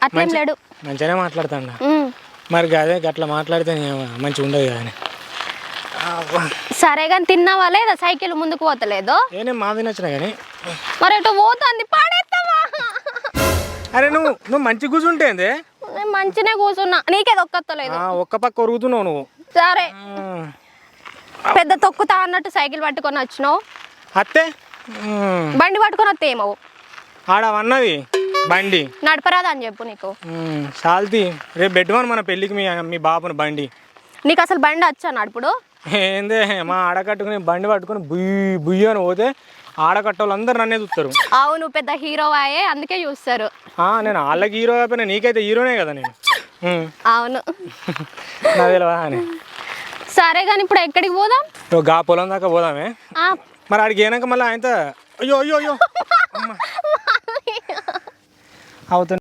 అట్లేం లేడు, మంచిగానే మాట్లాడతాడు. మరి అదే అట్లా మాట్లాడితే మంచిగా ఉండదు కానీ. సరే కానీ తిన్నావా లేదా? సైకిల్ ముందుకు పోతలేదు. నేను మా తినొచ్చిన కానీ. మరి ఎటు పోతుంది? పాడేస్తావా? అరే నువ్వు మంచి కూర్చుంటేంది? నేను మంచినే కూర్చున్నా, నీకే దొక్కలేదు. ఒక్క పక్క కొరుగుతున్నావు నువ్వు. సరే పెద్ద తొక్కుతా అన్నట్టు సైకిల్ పట్టుకొని వచ్చినావు. అత్తే బండి పట్టుకొని వస్తే ఏమవు? ఆడవన్నది బండి నడపరాదా అని చెప్పు. నీకు సాల్తీ రేపు బెడ్వాన్ మన పెళ్ళికి మీ బాబుని బండి. నీకు అసలు బండి వచ్చా నడుపుడు? ఏందే మా ఆడకట్టుకుని బండి పట్టుకుని బుయ్యి అని పోతే ఆడకట్టోళ్ళందరూ నన్నే చూస్తారు. అవును, పెద్ద హీరో అయ్యే అందుకే చూస్తారు. నేను వాళ్ళకి హీరో అయిపోయినా, నీకైతే హీరోనే కదా నేను. అవును నా తెలియదా అని. సరే కానీ ఇప్పుడు ఎక్కడికి పోదాం? గా పొలం దాకా పోదామే. మరి ఆడికి ఏనాక మళ్ళీ ఆయనతో అయ్యో అయ్యో అయ్యో అవుతుంది.